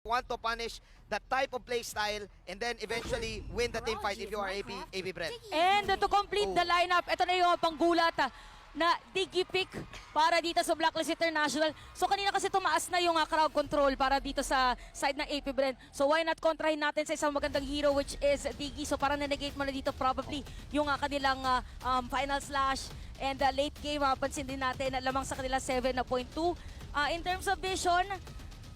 want to punish that type of play style and then eventually win the team fight if you are AB Brent. And to complete the lineup, ito na yung panggulat na Diggy pick para dito sa Blacklist International. So kanina kasi tumaas na yung crowd control para dito sa side ng AP Brent. So why not kontrahin natin sa isang magandang hero which is Diggy. So para na-negate mo na dito probably yung kanilang final slash and late game. Pansin din natin na lamang sa kanila 7.2. In terms of vision,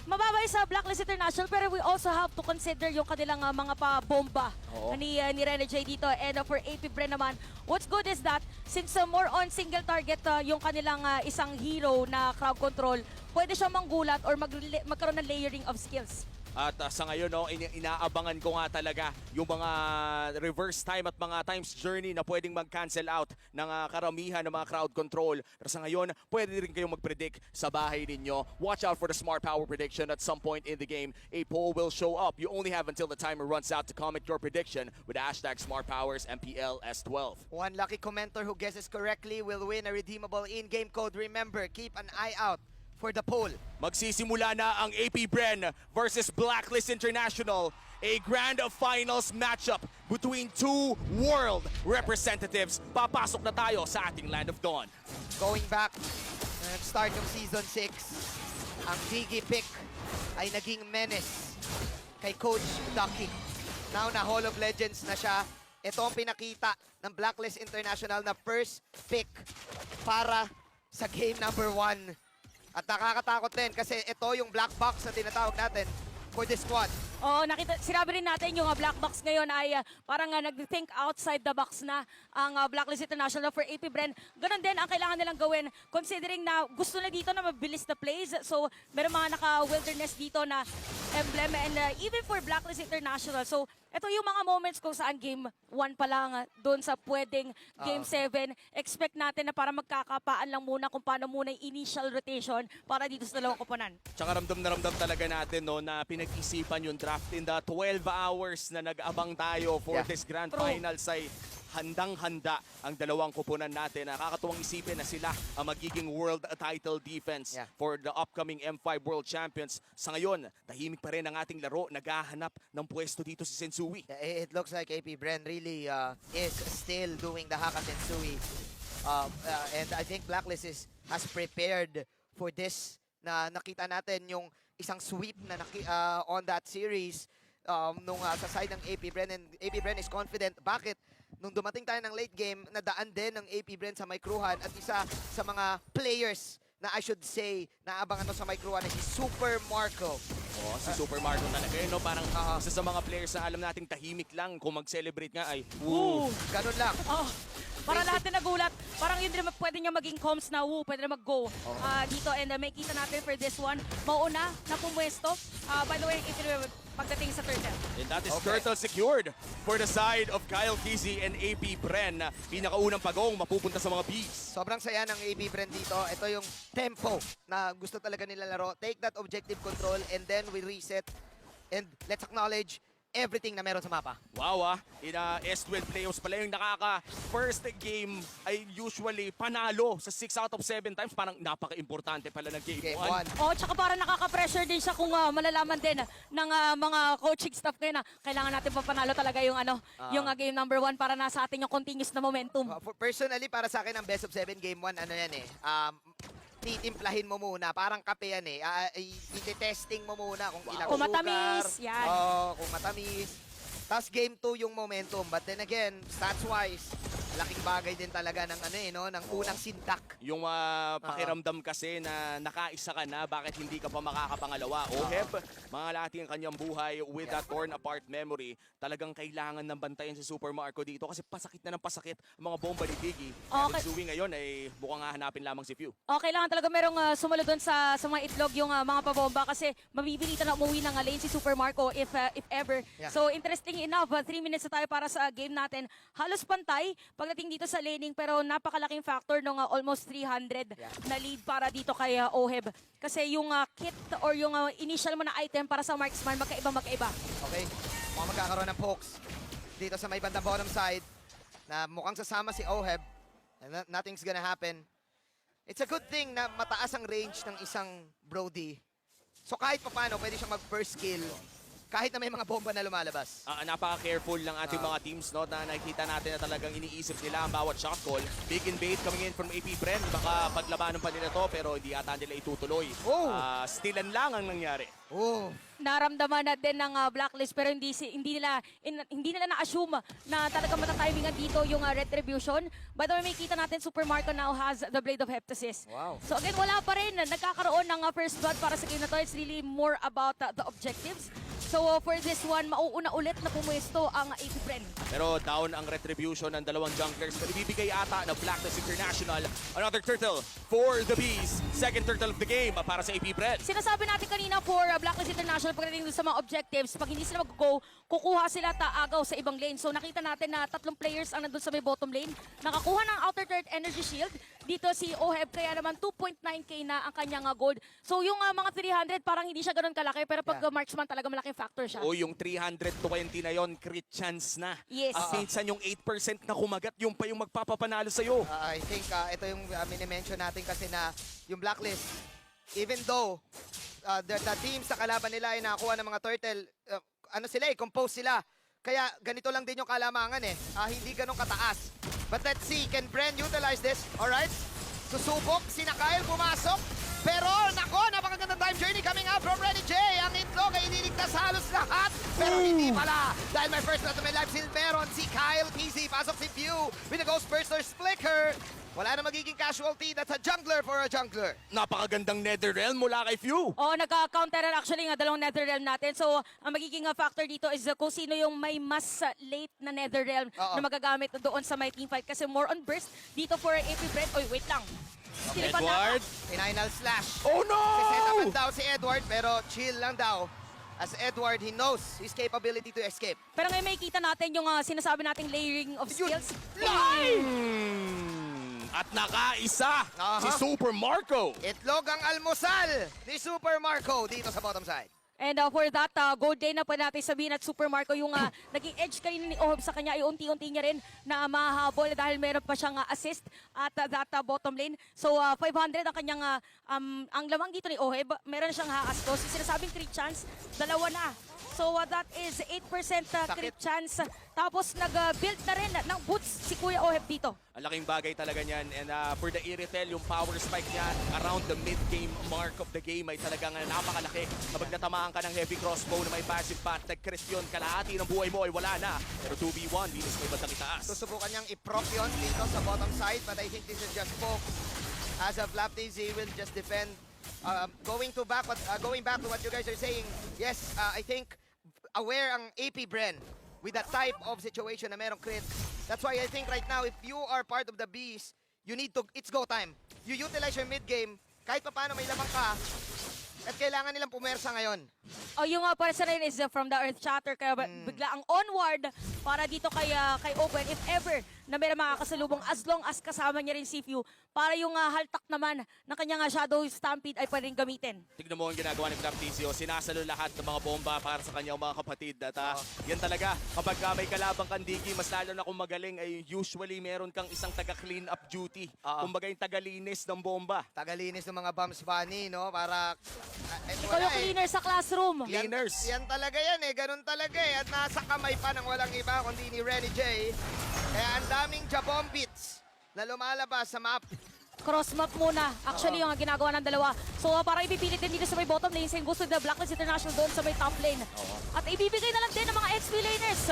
mababay sa Blacklist International pero we also have to consider yung kanilang mga pa-bomba ni Rene J dito. And for AP Bren naman, what's good is that since more on single target yung kanilang isang hero na crowd control, pwede siya manggulat or magkaroon ng layering of skills. At sa ngayon, inaabangan ko nga talaga yung mga reverse time at mga times journey na pwedeng mag-cancel out ng karamihan ng mga crowd control. Pero sa ngayon, pwede rin kayong mag-predict sa bahay ninyo. Watch out for the smart power prediction at some point in the game. A poll will show up. You only have until the timer runs out to comment your prediction with hashtag SmartPowersMPLS12. One lucky commenter who guesses correctly will win a redeemable in-game code. Remember, keep an eye out for the poll. Magsisimula na ang AP Bren versus Blacklist International, a grand finals matchup between two world representatives. Papasok na tayo sa ating Land of Dawn. Going back, start ng Season 6, ang Diggy pick ay naging menace kay Coach Ducky. Now na Hall of Legends na siya. Ito ang pinakita ng Blacklist International na first pick para sa game number 1. At nakakatakot din kasi ito yung black box na tinatawag natin for this squad. Sinabi rin natin yung black box ngayon ay parang nag-think outside the box na ang Blacklist International for AP Bren. Ganon din ang kailangan nilang gawin considering na gusto na dito na mabilis na plays. So meron mga naka-wilderness dito na emblem and even for Blacklist International. So ito yung mga moments kung saan game 1 pa lang doon sa pwedeng game 7. Expect natin na para magkakapaan lang muna kung paano muna yung initial rotation para dito sa dalawang koponan. Tsaka ramdam na ramdam talaga natin na pinag-isipan yung draft in the 12 hours na nag-abang tayo for this grand finals ay handang-handa ang dalawang koponan natin. Nakakatuwang isipin na sila ang magiging world title defense for the upcoming M5 World Champions. Sa ngayon, tahimik pa rin ang ating laro. Naghahanap ng pwesto dito si Sensui. It looks like AP Bren really is still doing the Haka Sensui. And I think Blacklist has prepared for this na nakita natin yung isang sweep na on that series sa side ng AP Bren, and AP Bren is confident. Bakit? Nung dumating tayo ng late game, nadaan din ng AP Bren sa Micruhan at isa sa mga players na I should say naabangan mo sa Micruhan ay si Super Marco. Si Super Marco talaga yun, no? Parang isa sa mga players na alam nating tahimik lang kung mag-celebrate nga ay Ganun lang. Para lahat na nagulat, parang yun din pwede niya maging comms na pwede na mag-go dito. And may kita natin for this one, mauna na pumwesto. By the way, pagdating sa turtle. And that is turtle secured for the side of Kyle Kizzy and AP Bren. Pinakaunang pagong mapupunta sa mga bees. Sobrang saya ng AP Bren dito. Ito yung tempo na gusto talaga nila laro. Take that objective control and then we reset. And let's acknowledge everything na meron sa mapa. Wow in S12 playoffs pala yung first game ay usually panalo sa 6 out of 7 times. Parang napaka-importante pala ng game 1. Tsaka para nakaka-pressure din siya kung malalaman din ng mga coaching staff ngayon na kailangan natin papanalo talaga yung yung game number 1 para nasa atin yung continuous na momentum. Personally, para sa akin ang best of 7 game 1, titimplahin mo muna. Parang kape yan i-testing mo muna kung ilang kung matamis, yan. Kung matamis. Tapos game 2 yung momentum. But then again, stats-wise, laking bagay din talaga ng ng unang sintak. Yung pakiramdam kasi na nakaisa ka na, bakit hindi ka pa makakapangalawa? Oheb, mga lati ang kanyang buhay with that torn apart memory. Talagang kailangan ng bantayan si Super Marco dito kasi pasakit na ng pasakit ang mga bomba ni Diggy. Sui ngayon ay mukhang hahanapin lamang si Few. Kailangan talaga merong sumalo doon sa mga itlog yung mga pabomba kasi mabibilitan na umuwi ng lane si Super Marco if ever. So interesting enough, 3 minutes na tayo para sa game natin. Halos pantay pagdating dito sa laning pero napakalaking factor ng almost 300 na lead para dito kay Oheb. Kasi yung kit or yung initial mo na item para sa marksman magkaiba. Okay, mukhang magkakaroon ng pokes dito sa may bandang bottom side na mukhang sasama si Oheb. And nothing's gonna happen. It's a good thing na mataas ang range ng isang Brody So kahit pa paano, pwede siyang mag-first kill kahit na may mga bomba na lumalabas. Napaka-careful ng ating mga teams, no, na nakikita natin na talagang iniisip nila ang bawat shot call. Big and bait coming in from AP Bren. Baka paglabanan pa nila to pero hindi ata nila itutuloy. Oh. Stealan lang ang nangyari. Oh. Naramdaman na din ng Blacklist pero hindi nila na-assume na talagang matatimingan dito yung Retribution. By the way, may kita natin Super Marco now has the Blade of Heptasis. Wow. So again, wala pa rin. Nagkakaroon ng first blood para sa game na to. It's really more about the objectives. So for this one, mauuna ulit na pumuesto ang AP Bren. Pero down ang retribution ng dalawang junglers. Pero ibibigay ata ng Blacklist International. Another turtle for the Bees. Second turtle of the game para sa AP Bren. Sinasabi natin kanina for Blacklist International pagdating sa mga objectives, pag hindi sila mag-go, kukuha sila taagaw sa ibang lane. So nakita natin na 3 players ang nandun sa may bottom lane. Nakakuha ng outer third energy shield. Dito si Oheb, kaya naman 2.9k na ang kanyang gold. So yung mga 300 parang hindi siya ganun kalaki, pero pag marksman talaga malaking factor siya. O yung 320 na yon, crit chance na. Yes. At minsan yung 8% na kumagat, yung pa yung magpapapanalo sa'yo. I think ito yung mini-mention natin kasi na yung Blacklist, even though the teams sa kalaban nila ay nakakuha ng mga turtle, compose sila. Kaya ganito lang din yung kalamangan hindi ganun kataas. But let's see, can Bren utilize this? Alright, susubok, sina Kyle pumasok. Pero nako, napakagandang time journey coming out from Renny J. Ang itlog ay iniligtas halos lahat. Pero hindi pala. Dahil may first blood to may life steal meron si Kyle PZ. Pasok si View with a Ghost Burster's Flicker. Wala na magiging casualty. That's a jungler for a jungler. Napakagandang Netherrealm mula kay Few. Nagka-counter actually nga dalawang Netherrealm natin. So, ang magiging factor dito is kung sino yung may mas late na Netherrealm na magagamit doon sa may teamfight. Kasi more on burst dito for AP Bren. Oy, wait lang. Silipan Edward. Final slash. Oh no! Sisetapan daw si Edward pero chill lang daw. As Edward, he knows his capability to escape. Pero ngayon may kita natin yung sinasabi nating layering of skills. At nakaisa si Super Marco. Itlog ang almusal ni Super Marco dito sa bottom side. And for that, gold day na pa natin sabihin at Super Marco yung naging edge kanina ni Oheb sa kanya ay unti-unti niya rin na mahabol dahil meron pa siyang assist at that bottom lane. So 500 ang kanyang, ang lamang dito ni Oheb, meron siyang haastos. Sinasabing crit chance, dalawa na. So that is 8% crit chance. Tapos nag-build na rin ng boots si Kuya Oheb dito. Ang laking bagay talaga niyan. And for the Iritel, yung power spike niya around the mid-game mark of the game ay talagang napakalaki. Kapag natamaan ka ng heavy crossbow na may passive path, nag-crit yun, kalahati ng buhay mo ay wala na. Pero 2v1, Venus may bandang itaas. Susubukan niyang i-proc yun dito sa bottom side, but I think this is just poke. As of LapTZ will just defend. Going back to what you guys are saying, yes, I think aware ang AP Bren with that type of situation na merong crit. That's why I think right now, if you are part of the Bees, you need to, it's go time. You utilize your mid-game, kahit pa paano may lamang ka, at kailangan nilang pumersa ngayon. Yung para sa rin is from the Earth Shatter, kaya bigla ang onward para dito kay Open, if ever na may makakasalubong, as long as kasama niya rin si Few, para yung haltak naman ng kanyang Shadow Stampede ay pwedeng gamitin. Tignan mo ang ginagawa ni Flap TCO. Sinasalo lahat ng mga bomba para sa kanyang mga kapatid. At yan talaga, kapag may kalabang kandigi, mas lalo na kung magaling, ay usually meron kang isang taga-clean up duty. Kumbaga yung tagalinis ng bomba. Tagalinis ng mga bombs bunny, no? Para... Ikaw yung cleaner sa classroom. Cleaners. Yan talaga yan ganun talaga At nasa kamay pa ng walang iba kundi ni Renny J. Kaya ang daming Jabom beats na lumalabas sa map. Cross map muna. Actually, yung ginagawa ng dalawa. So, para ipipilit din dito sa may bottom lane, same goes with the Blacklist International doon sa may top lane. At ibibigay na lang din ng mga XP laners.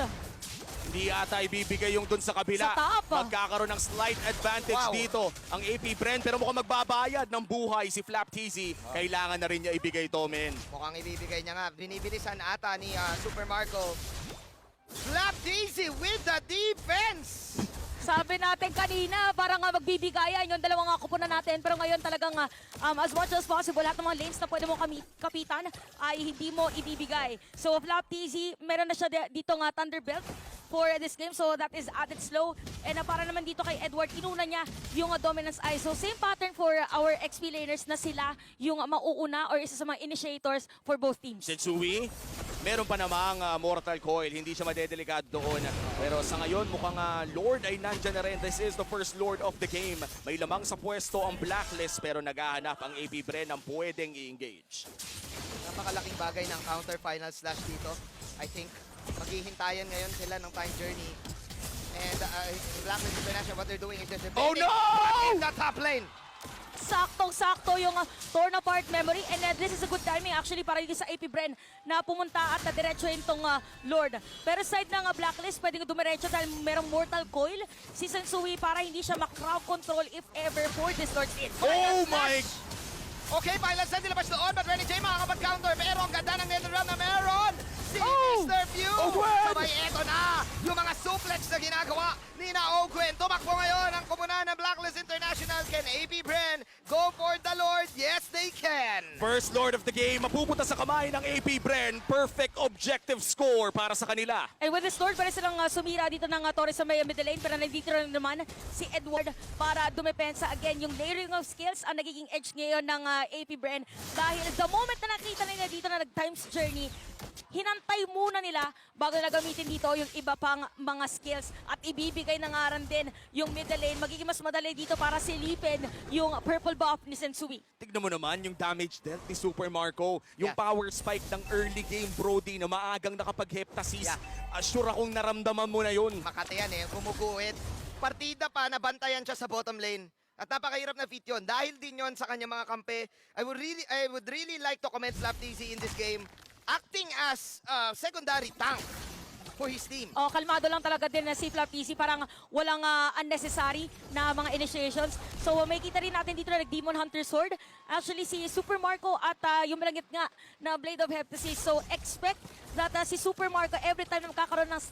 Hindi ata ibibigay yung dun sa kabila. Sa top. Magkakaroon ng slight advantage dito ang AP Bren. Pero mukhang magbabayad ng buhay si Flap TZ. Kailangan na rin niya ibigay to, men. Mukhang ibibigay niya nga. Binibilisan ata ni Super Marco. Flap TZ with the defense! Sabi natin kanina, parang magbibigayan yung dalawang kupunan natin. Pero ngayon talagang as much as possible, lahat ng mga lanes na pwede mo kapitan ay hindi mo ibibigay. So Flap TZ, meron na siya dito nga Thunderbelt for this game. So that is added slow. And para naman dito kay Edward, inuna niya yung Dominance Eye. So same pattern for our XP laners na sila yung mauuna or isa sa mga initiators for both teams. Setsui, meron pa namang Mortal Coil. Hindi siya madedelikado doon. Pero sa ngayon, mukhang Lord ay nandyan na rin. This is the first Lord of the game. May lamang sa pwesto ang Blacklist pero naghahanap ang AP Bren ang pwedeng i-engage. napakalaking bagay ng counter final slash dito. I think maghihintayan ngayon sila ng time journey. And Blacklist International, what they're doing is just Oh, no! in the top lane. Saktong-sakto yung torn apart memory, and this is a good timing actually para dito sa AP Bren na pumunta at diretso itong Lord. Pero side ng Blacklist, pwedeng dumiretso dahil merong Mortal Coil si Sensui para hindi siya crowd control if ever for this Lord's in. Oh my! Okay, violence na nilabas doon, but Renny J makakapag-counter. Pero ang ganda ng netherrealm na meron si Mr. View. Oh, Gwen! Sabay eto na yung mga suplex na ginagawa ni na Ogwen. Tumakbo ngayon ang kumunan ng Blacklist International. Can AP Bren go for the Lord? Yes, they can. First Lord of the game, mapupunta sa kamay ng AP Bren. Perfect objective score para sa kanila. And with this Lord, pwede silang sumira dito ng Torres sa may middle lane, pero nandito rin naman si Edward para dumepensa. Again, yung layering of skills ang nagiging edge ngayon ng AP Bren dahil the moment na nakita nila dito na nag-times journey, hinantay muna nila bago na gamitin dito yung iba pang mga skills at ibibigay na nga rin din yung middle lane. Magiging mas madali dito para silipin yung purple buff ni Sensui. Tignan mo naman yung damage dealt ni Super Marco. Yung Yeah. power spike ng early game, Brody, na maagang nakapag-heptasis. Yeah. Sure akong naramdaman mo na yun. Makati yan gumuguhit. Partida pa, nabantayan siya sa bottom lane. At napakahirap na fit yun. Dahil din yun sa kanyang mga kampe, I would really like to commend SlapTZ in this game. Acting as secondary tank for his team. Oh, kalmado lang talaga din na si FlapTZ, parang walang unnecessary na mga initiations. So may kita rin natin dito na nag-Demon Hunter Sword. Actually si Super Marco at yung malangit nga na Blade of Heptasis. So expect that si Super Marco every time na magkakaroon ng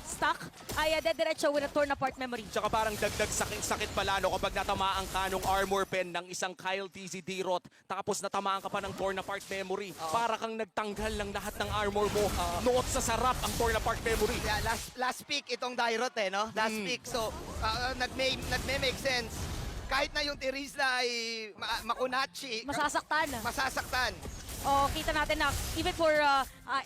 stock ay dediretso with a torn apart memory. Tsaka parang dagdag sakit pala no kapag natamaan ka nung armor pen ng isang Kyle TZ Dirot tapos natamaan ka pa ng torn apart memory. Para kang nagtanggal ng lahat ng armor mo. Noot sa sarap ang torn apart memory. Yeah, last pick itong Dairot no? Last pick. So nagme-make sense. Kahit na yung Terizla ay makunachi, masasaktan. Oh, kita natin na even for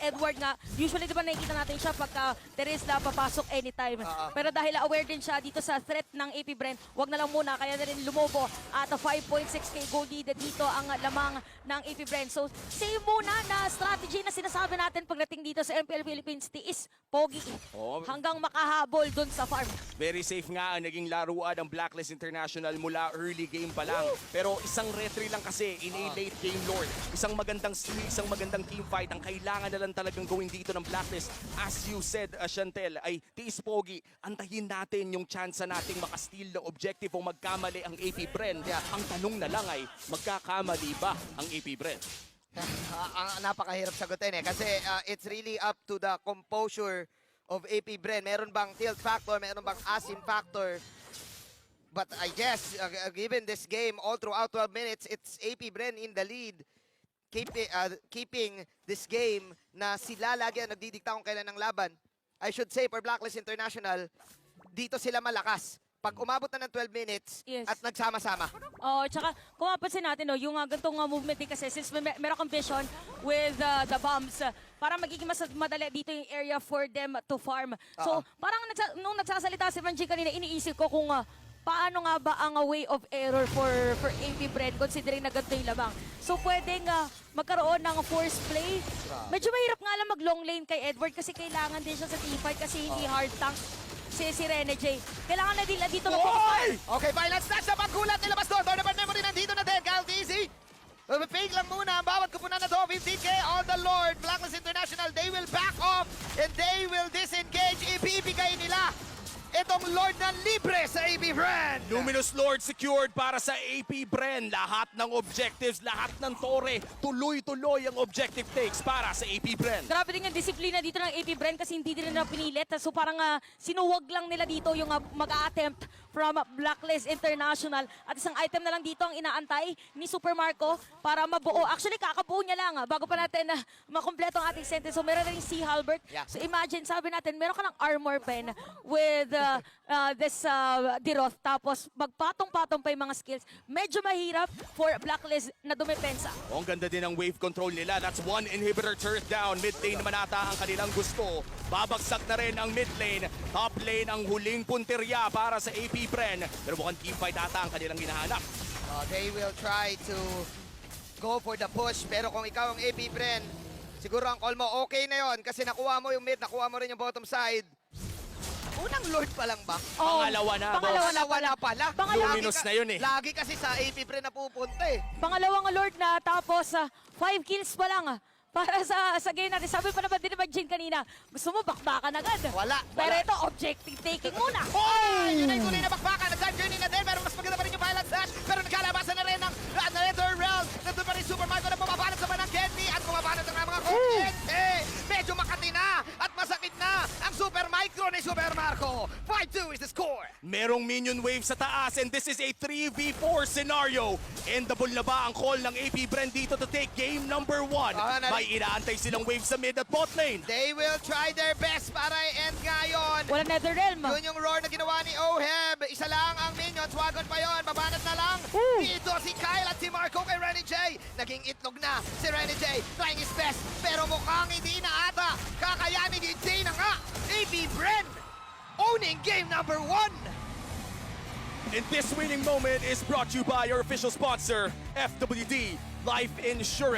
Edward nga, usually di ba nakikita natin siya pagka Terizla papasok anytime. Pero dahil aware din siya dito sa threat ng AP Bren, wag na lang muna, kaya na rin lumobo at 5.6k gold lead dito ang lamang ng AP Bren. So same muna na strategy na sinasabi natin pagdating dito sa MPL Philippines, tiis, pogi, hanggang makahabol dun sa farm. Very safe nga ang naging laruan ng Blacklist International mula early game pa lang. Pero isang retry lang kasi in a late game Lord. Isang magandang team fight ang kailangan na lang talagang gawin dito ng Blacklist. As you said, Chantel, ay tiis pogi. Antayin natin yung chance nating makasteal ng objective o magkamali ang AP Bren. Ang tanong na lang ay, magkakamali ba ang AP Bren? Ang napakahirap sagutin kasi it's really up to the composure of AP Bren. Meron bang tilt factor, meron bang asim factor? But I guess, given this game, all throughout 12 minutes, it's AP Bren in the lead. Keeping this game na sila lagi ang nagdidikta kung kailan ng laban. I should say, for Blacklist International, dito sila malakas. Pag umabot na ng 12 minutes Yes. at nagsama-sama. Oh, tsaka kung mapansin natin, yung gantong movement din kasi since meron kang vision with the bombs, para magiging mas madali dito yung area for them to farm. So, parang nung nagsasalita si Manji kanina, iniisip ko kung paano nga ba ang way of error for AP Bren considering na ganito yung labang. So, pwedeng magkaroon ng force play. Medyo mahirap nga lang mag-long lane kay Edward kasi kailangan din siya sa teamfight kasi hindi hard tank si Rene J. Kailangan na din dito na Okay, violence snatch na pagkulat. Nilabas doon. Tournament memory nandito na din. Kyle TZ. Fake lang muna ang bawat kupunan na to. 15k on the Lord. Blacklist International, they will back off and they will disengage. Ibibigay nila itong Lord na libre sa AP Bren. Luminous Lord secured para sa AP Bren. Lahat ng objectives, lahat ng tore, tuloy-tuloy ang objective takes para sa AP Bren. Grabe din yung disiplina dito ng AP Bren kasi hindi din nila pinilit. So parang sinuwag lang nila dito yung mag-a-attempt from Blacklist International. At isang item na lang dito ang inaantay ni Super Marco para mabuo. Actually, kakabuo niya lang bago pa natin makompleto ang ating sentence. So meron rin si Halbert. Yeah. So imagine, sabi natin, meron ka ng armor pen with this Diroth. Tapos magpatong-patong pa yung mga skills. Medyo mahirap for Blacklist na dumepensa. Ang ganda din ang wave control nila. That's one inhibitor turret down. Mid lane naman ata ang kanilang gusto. Babagsak na rin ang mid lane. Top lane ang huling punteriya para sa AP Bren. Pero mukhang teamfight ata ang kanilang hinahanap. They will try to go for the push. Pero kung ikaw ang AP Bren, siguro ang call mo, okay na yon kasi nakuha mo yung mid, nakuha mo rin yung bottom side. Unang Lord pa lang ba? Oh, Pangalawa na, pangalawa boss. na pala. pala. Luminous na yun eh. Lagi kasi sa AP Bren napupunta eh. Pangalawang Lord na, tapos 5 kills pa lang para sa game natin. Sabi pa naman din naman Jin kanina, gusto mo bakbakan agad. Wala. Pero ito, objective taking muna. Yun ay tuloy na bakbakan. Nag-time journey na din. Pero mas maganda pa rin yung Violent Dash. Pero nagkalabasan na rin ng Nether Realm. Nandun pa rin Super Marco na pumabanat sa manang Kenny. At pumabanat na mga kuryente. Medyo makati na. At masakit na ang Super Micro ni Super Marco. 5-2 is the score. Merong minion wave sa taas and this is a 3v4 scenario. Endable na ba ang call ng AP Bren dito to take game number 1? May inaantay silang wave sa mid at bot lane. They will try their best para i-end ngayon. Wala Nether Realm. Yun yung roar na ginawa ni Oheb. Isa lang ang minions. Wagon pa yon. Babanat na lang. Dito si Kyle at si Marco kay Renny J. Naging itlog na si Renny J. Trying his best. Pero mukhang hindi na ata. Kakayanin ni J na nga. AP Bren owning game number 1. And this winning moment is brought to you by your official sponsor, FWD Life Insurance.